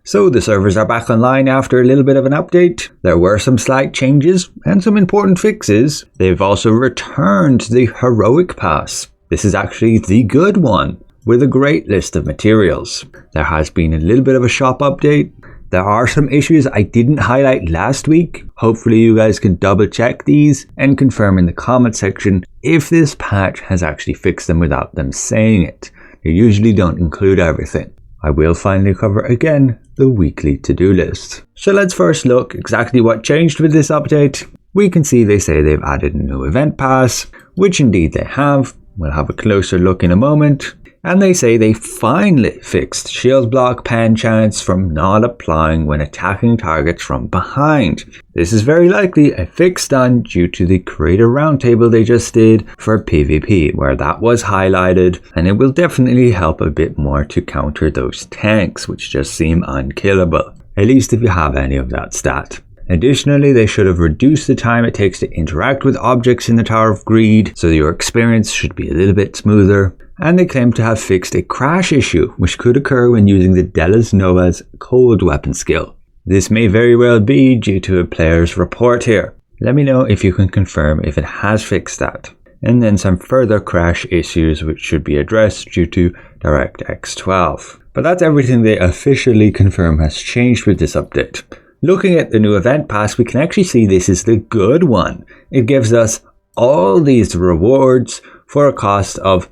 So the servers are back online after a little bit of an update. There were some slight changes and some important fixes. They've also returned the Heroic Pass. This is actually the good one, with a great list of materials. There has been a little bit of a shop update. There are some issues I didn't highlight last week. Hopefully you guys can double check these and confirm in the comment section if this patch has actually fixed them without them saying it. They usually don't include everything. I will finally cover again the weekly to-do list. So let's first look exactly what changed with this update. We can see they say they've added a new event pass, which indeed they have. We'll have a closer look in a moment. And they say they finally fixed shield block pen chance from not applying when attacking targets from behind. This is very likely a fix done due to the creator roundtable they just did for PvP, where that was highlighted, and it will definitely help a bit more to counter those tanks which just seem unkillable, at least if you have any of that stat. Additionally, they should have reduced the time it takes to interact with objects in the Tower of Greed, so your experience should be a little bit smoother. And they claim to have fixed a crash issue, which could occur when using the Delos Nova's cold weapon skill. This may very well be due to a player's report here. Let me know if you can confirm if it has fixed that. And then some further crash issues which should be addressed due to DirectX 12. But that's everything they officially confirm has changed with this update. Looking at the new event pass, we can actually see this is the good one. It gives us all these rewards for a cost of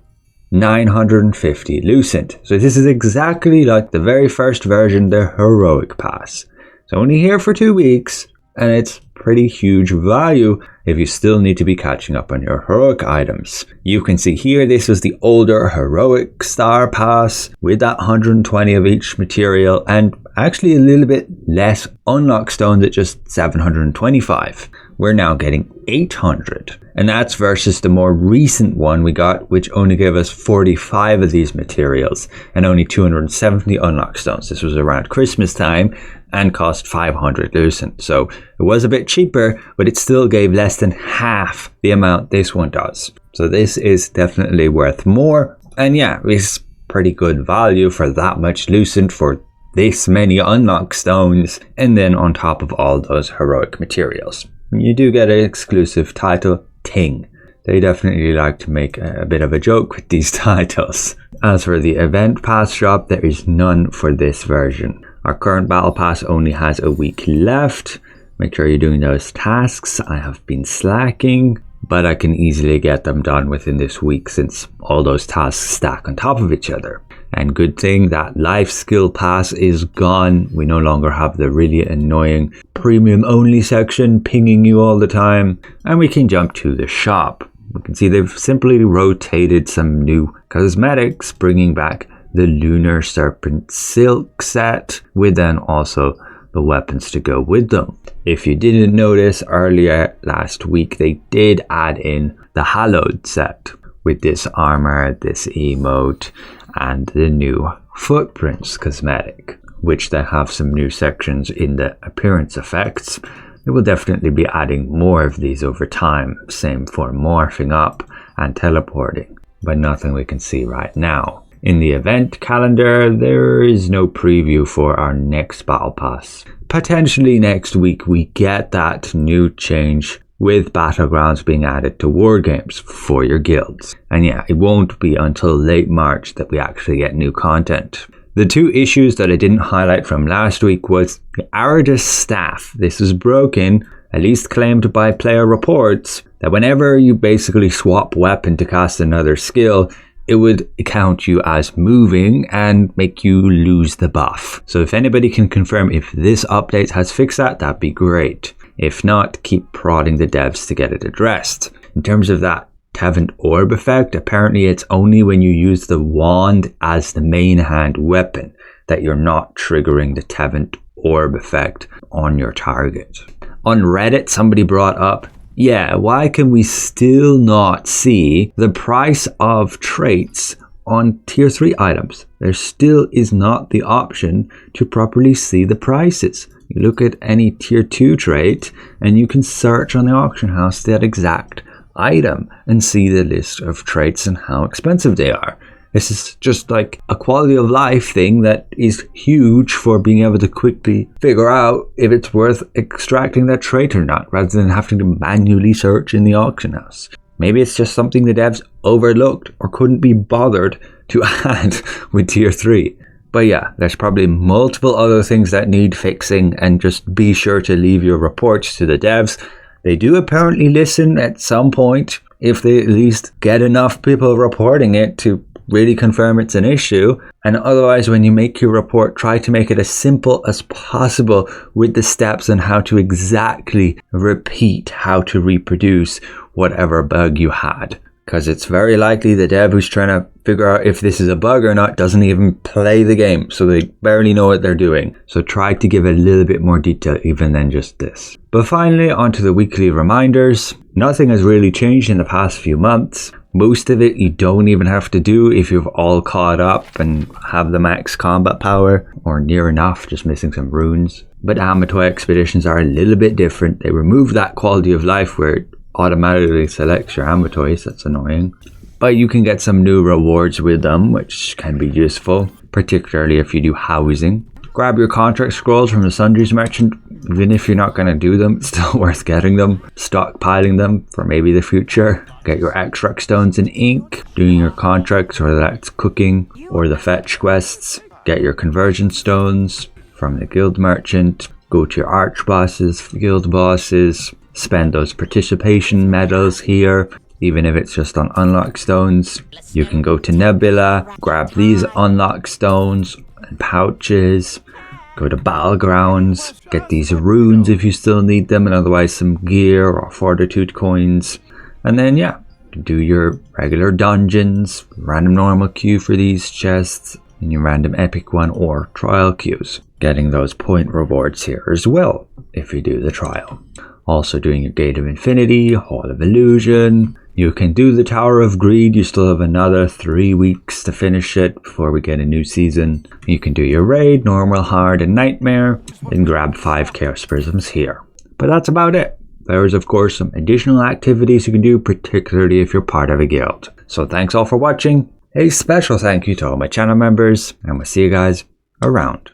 950 Lucent. So this is exactly like the very first version, the Heroic Pass. It's only here for 2 weeks, and it's pretty huge value if you still need to be catching up on your heroic items. You can see here this was the older Heroic Star Pass with that 120 of each material and actually a little bit less unlock stones at just 725. We're now getting 800, and that's versus the more recent one we got, which only gave us 45 of these materials and only 270 unlock stones. This was around Christmas time and cost 500 Lucent, so it was a bit cheaper, but it still gave less than half the amount this one does. So this is definitely worth more, and yeah, it's pretty good value for that much Lucent for this many unlock stones, and then on top of all those heroic materials. You do get an exclusive title, Ting. They definitely like to make a bit of a joke with these titles. As for the event pass shop, there is none for this version. Our current battle pass only has a week left. Make sure you're doing those tasks. I have been slacking, but I can easily get them done within this week since all those tasks stack on top of each other. And good thing that life skill pass is gone. We no longer have the really annoying premium only section pinging you all the time. And we can jump to the shop. We can see they've simply rotated some new cosmetics, bringing back the Lunar Serpent Silk set with then also the weapons to go with them. If you didn't notice, earlier last week they did add in the Hallowed set with this armor, this emote, and the new Footprints cosmetic, which they have some new sections in the appearance effects. They will definitely be adding more of these over time, same for morphing up and teleporting, but nothing we can see right now. In the event calendar, there is no preview for our next battle pass. Potentially next week we get that new change with battlegrounds being added to war games for your guilds. And yeah, it won't be until late March that we actually get new content. The two issues that I didn't highlight from last week was the Aragon staff. This is broken, at least claimed by player reports, that whenever you basically swap weapon to cast another skill, it would count you as moving and make you lose the buff. So if anybody can confirm if this update has fixed that, that'd be great. If not, keep prodding the devs to get it addressed. In terms of that Tevent Orb effect, apparently it's only when you use the wand as the main hand weapon that you're not triggering the Tevent Orb effect on your target. On Reddit, somebody brought up, yeah, why can we still not see the price of traits on tier 3 items? There still is not the option to properly see the prices. You look at any tier 2 trait and you can search on the auction house that exact item and see the list of traits and how expensive they are. This is just like a quality of life thing that is huge for being able to quickly figure out if it's worth extracting that trait or not, rather than having to manually search in the auction house. Maybe it's just something the devs overlooked or couldn't be bothered to add with tier 3. But yeah, there's probably multiple other things that need fixing, and just be sure to leave your reports to the devs. They do apparently listen at some point, if they at least get enough people reporting it to really confirm it's an issue. And otherwise, when you make your report, try to make it as simple as possible with the steps on how to exactly repeat how to reproduce whatever bug you had. Because it's very likely the dev who's trying to figure out if this is a bug or not doesn't even play the game, so they barely know what they're doing. So try to give a little bit more detail even than just this. But finally, onto the weekly reminders. Nothing has really changed in the past few months. Most of it you don't even have to do if you've all caught up and have the max combat power, or near enough, just missing some runes. But Amatoy expeditions are a little bit different. They remove that quality of life where it automatically selects your Amatoys. That's annoying. But you can get some new rewards with them, which can be useful, particularly if you do housing. Grab your contract scrolls from the Sundries merchant. Even if you're not going to do them, it's still worth getting them. Stockpiling them for maybe the future. Get your extract stones in ink, doing your contracts, whether that's cooking or the fetch quests. Get your conversion stones from the guild merchant. Go to your arch bosses, guild bosses. Spend those participation medals here, even if it's just on unlock stones. You can go to Nebula, grab these unlock stones and pouches, go to battlegrounds, get these runes if you still need them, and otherwise some gear or fortitude coins. And then yeah, do your regular dungeons, random normal queue for these chests, and your random epic one or trial queues. Getting those point rewards here as well if you do the trial. Also doing your Gate of Infinity, Hall of Illusion. You can do the Tower of Greed. You still have another 3 weeks to finish it before we get a new season. You can do your Raid, Normal, Hard, and Nightmare. And grab 5 Chaos Prisms here. But that's about it. There's of course some additional activities you can do, particularly if you're part of a guild. So thanks all for watching. A special thank you to all my channel members, and we'll see you guys around.